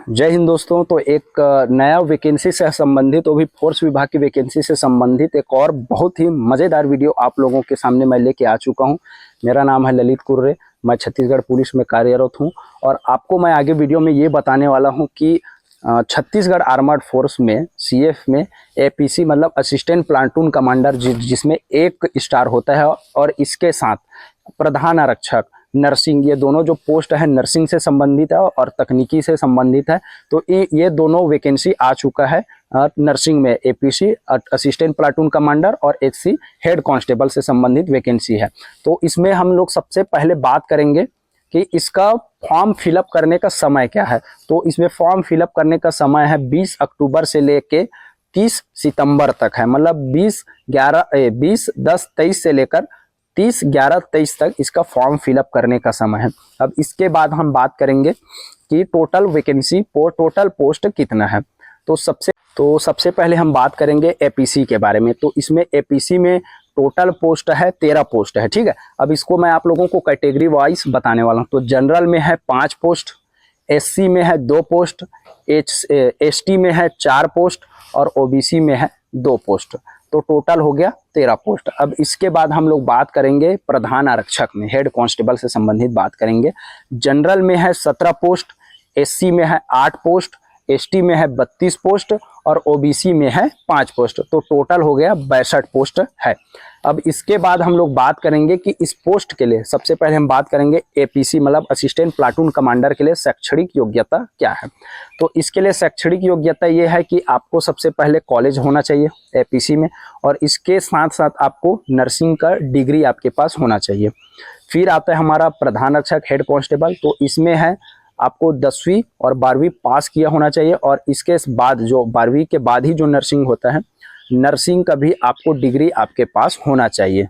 जय हिंद दोस्तों। तो एक नया वैकेंसी से संबंधित, वो भी फोर्स विभाग की वैकेंसी से संबंधित एक और बहुत ही मज़ेदार वीडियो आप लोगों के सामने मैं लेके आ चुका हूं। मेरा नाम है ललित कुर्रे, मैं छत्तीसगढ़ पुलिस में कार्यरत हूं और आपको मैं आगे वीडियो में ये बताने वाला हूं कि छत्तीसगढ़ आर्मर्ड फोर्स में सीएफ में एपीसी मतलब असिस्टेंट प्लाटून कमांडर जिसमें 1 स्टार होता है और इसके साथ प्रधान आरक्षक, नर्सिंग, ये दोनों जो पोस्ट है नर्सिंग से संबंधित है और तकनीकी से संबंधित है। तो ये दोनों वैकेंसी आ चुका है नर्सिंग में एपीसी असिस्टेंट प्लाटून कमांडर और एचसी हेड कांस्टेबल से संबंधित वैकेंसी है। तो इसमें हम लोग सबसे पहले बात करेंगे कि इसका फॉर्म फिलअप करने का समय क्या है। तो इसमें फॉर्म फिलअप करने का समय है 20 अक्टूबर से लेके 30 सितंबर तक है, मतलब 20/10/23 से लेकर 30/11/23 तक इसका फॉर्म फिलअप करने का समय है। अब इसके बाद हम बात करेंगे कि टोटल वैकेंसी टोटल पोस्ट कितना है। तो सबसे पहले हम बात करेंगे एपीसी के बारे में। तो इसमें एपीसी में टोटल पोस्ट है 13 पोस्ट है, ठीक है। अब इसको मैं आप लोगों को कैटेगरी वाइज बताने वाला हूँ। तो जनरल में है 5 पोस्ट, एससी में है 2 पोस्ट, एसटी में है 4 पोस्ट और ओबीसी में है 2 पोस्ट। तो टोटल हो गया 13 पोस्ट। अब इसके बाद हम लोग बात करेंगे प्रधान आरक्षक में, हेड कांस्टेबल से संबंधित बात करेंगे। जनरल में है 17 पोस्ट, एससी में है 8 पोस्ट, एसटी में है 32 पोस्ट और ओबीसी में है 5 पोस्ट। तो टोटल हो गया 62 पोस्ट है। अब इसके बाद हम लोग बात करेंगे कि इस पोस्ट के लिए सबसे पहले हम बात करेंगे एपीसी मतलब असिस्टेंट प्लाटून कमांडर के लिए शैक्षणिक योग्यता क्या है। तो इसके लिए शैक्षणिक योग्यता ये है कि आपको सबसे पहले कॉलेज होना चाहिए एपीसी में और इसके साथ साथ आपको नर्सिंग का डिग्री आपके पास होना चाहिए। फिर आता है हमारा प्रधान आरक्षक हेड कांस्टेबल। तो इसमें है आपको 10वीं और 12वीं पास किया होना चाहिए और इसके बाद जो 12वीं के बाद ही जो नर्सिंग होता है, नर्सिंग का भी आपको डिग्री आपके पास होना चाहिए।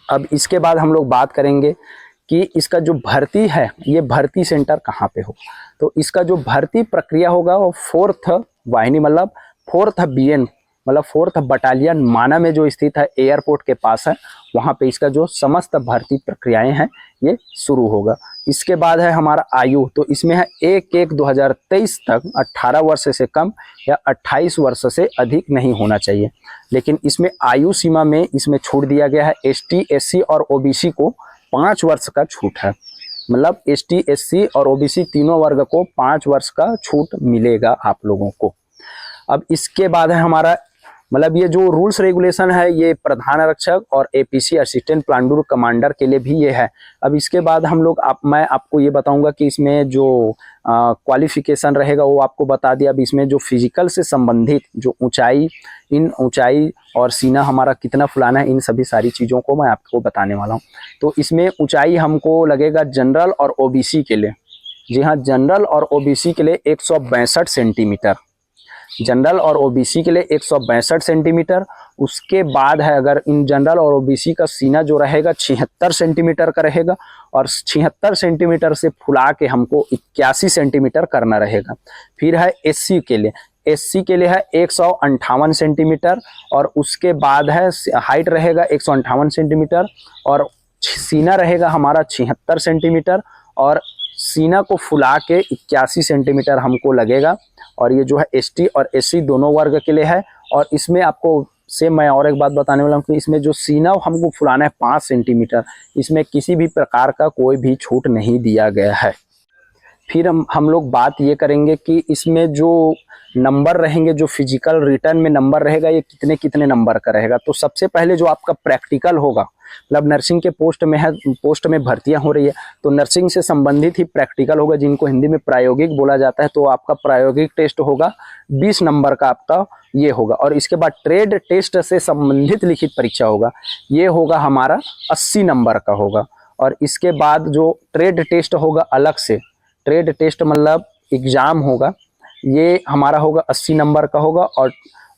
अब इसके बाद हम लोग बात करेंगे कि इसका जो भर्ती है, ये भर्ती सेंटर कहाँ पे होगा। तो इसका जो भर्ती प्रक्रिया होगा वो 4th वाहिनी मतलब 4th BN मतलब 4th बटालियन माना में जो स्थित है, एयरपोर्ट के पास है, वहाँ पे इसका जो समस्त भर्ती प्रक्रियाएं हैं ये शुरू होगा। इसके बाद है हमारा आयु। तो इसमें है 1/1/2023 तक 18 वर्ष से कम या 28 वर्ष से अधिक नहीं होना चाहिए। लेकिन इसमें आयु सीमा में इसमें छूट दिया गया है। एसटी, एससी और ओबीसी को 5 वर्ष का छूट है, मतलब एसटी, एससी और ओबीसी तीनों वर्ग को 5 वर्ष का छूट मिलेगा आप लोगों को। अब इसके बाद है हमारा मतलब ये जो रूल्स रेगुलेशन है ये प्रधान आरक्षक और एपीसी असिस्टेंट प्लाटून कमांडर के लिए भी ये है। अब इसके बाद हम लोग मैं आपको ये बताऊंगा कि इसमें जो क्वालिफिकेशन रहेगा वो आपको बता दिया। अब इसमें जो फिजिकल से संबंधित जो ऊंचाई और सीना हमारा कितना फुलाना है, इन सभी सारी चीज़ों को मैं आपको बताने वाला हूँ। तो इसमें ऊंचाई हमको लगेगा जनरल और ओबीसी के लिए, जी हाँ, जनरल और ओबीसी के लिए 162 सेंटीमीटर, जनरल और ओबीसी के लिए 162 सेंटीमीटर। उसके बाद है अगर इन जनरल और ओबीसी का सीना जो रहेगा 76 सेंटीमीटर का रहेगा और 76 सेंटीमीटर से फुला के हमको 81 सेंटीमीटर करना रहेगा। फिर है एससी के लिए, एससी के लिए है 158 सेंटीमीटर और उसके बाद है हाइट रहेगा 158 सेंटीमीटर और सीना रहेगा हमारा 76 सेंटीमीटर और सीना को फुला के 81 सेंटीमीटर हमको लगेगा। और ये जो है एसटी और एससी दोनों वर्ग के लिए है। और इसमें आपको से मैं और एक बात बताने वाला हूँ कि इसमें जो सीना हमको फुलाना है 5 सेंटीमीटर, इसमें किसी भी प्रकार का कोई भी छूट नहीं दिया गया है। फिर हम लोग बात ये करेंगे कि इसमें जो नंबर रहेंगे, जो फिजिकल रिटर्न में नंबर रहेगा, ये कितने कितने नंबर का रहेगा। तो सबसे पहले जो आपका प्रैक्टिकल होगा, मतलब नर्सिंग के पोस्ट में है, पोस्ट में भर्तियां हो रही है तो नर्सिंग से संबंधित ही प्रैक्टिकल होगा, जिनको हिंदी में प्रायोगिक बोला जाता है। तो आपका प्रायोगिक टेस्ट होगा 20 नंबर का आपका ये होगा। और इसके बाद ट्रेड टेस्ट से संबंधित लिखित परीक्षा होगा, ये होगा हमारा 80 नंबर का होगा। और इसके बाद जो ट्रेड टेस्ट होगा अलग से, ट्रेड टेस्ट मतलब एग्जाम होगा, ये हमारा होगा 80 नंबर का होगा।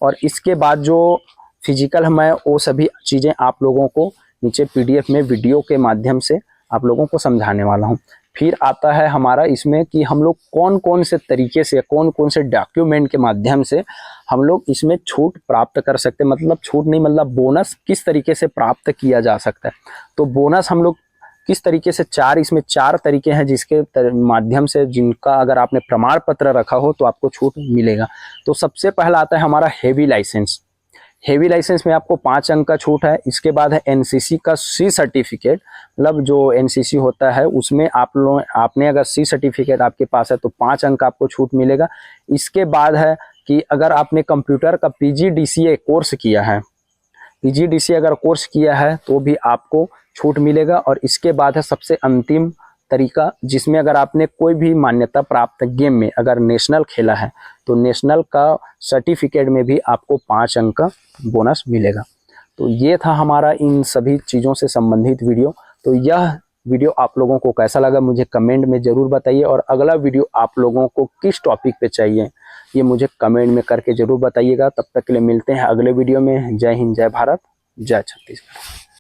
और इसके बाद जो फिजिकल है वो सभी चीज़ें आप लोगों को नीचे पीडीएफ में वीडियो के माध्यम से आप लोगों को समझाने वाला हूँ। फिर आता है हमारा इसमें कि हम लोग कौन कौन से तरीके से, कौन कौन से डॉक्यूमेंट के माध्यम से हम लोग इसमें छूट प्राप्त कर सकते हैं, मतलब छूट नहीं मतलब बोनस किस तरीके से प्राप्त किया जा सकता है। तो बोनस हम लोग किस तरीके से इसमें 4 तरीके हैं जिसके माध्यम से जिनका अगर आपने प्रमाण पत्र रखा हो तो आपको छूट मिलेगा। तो सबसे पहला आता है हमारा हेवी लाइसेंस। हेवी लाइसेंस में आपको 5 अंक का छूट है। इसके बाद है एनसीसी का सी सर्टिफिकेट, मतलब जो एनसीसी होता है उसमें आपने अगर सी सर्टिफिकेट आपके पास है तो 5 अंक का आपको छूट मिलेगा। इसके बाद है कि अगर आपने कंप्यूटर का पीजीडीसीए कोर्स किया है, पीजीडीसीए अगर कोर्स किया है तो भी आपको छूट मिलेगा। और इसके बाद है सबसे अंतिम तरीका, जिसमें अगर आपने कोई भी मान्यता प्राप्त गेम में अगर नेशनल खेला है तो नेशनल का सर्टिफिकेट में भी आपको 5 अंक का बोनस मिलेगा। तो ये था हमारा इन सभी चीज़ों से संबंधित वीडियो। तो यह वीडियो आप लोगों को कैसा लगा मुझे कमेंट में ज़रूर बताइए, और अगला वीडियो आप लोगों को किस टॉपिक पे चाहिए ये मुझे कमेंट में करके ज़रूर बताइएगा। तब तक के लिए मिलते हैं अगले वीडियो में। जय हिंद, जय भारत, जय छत्तीसगढ़।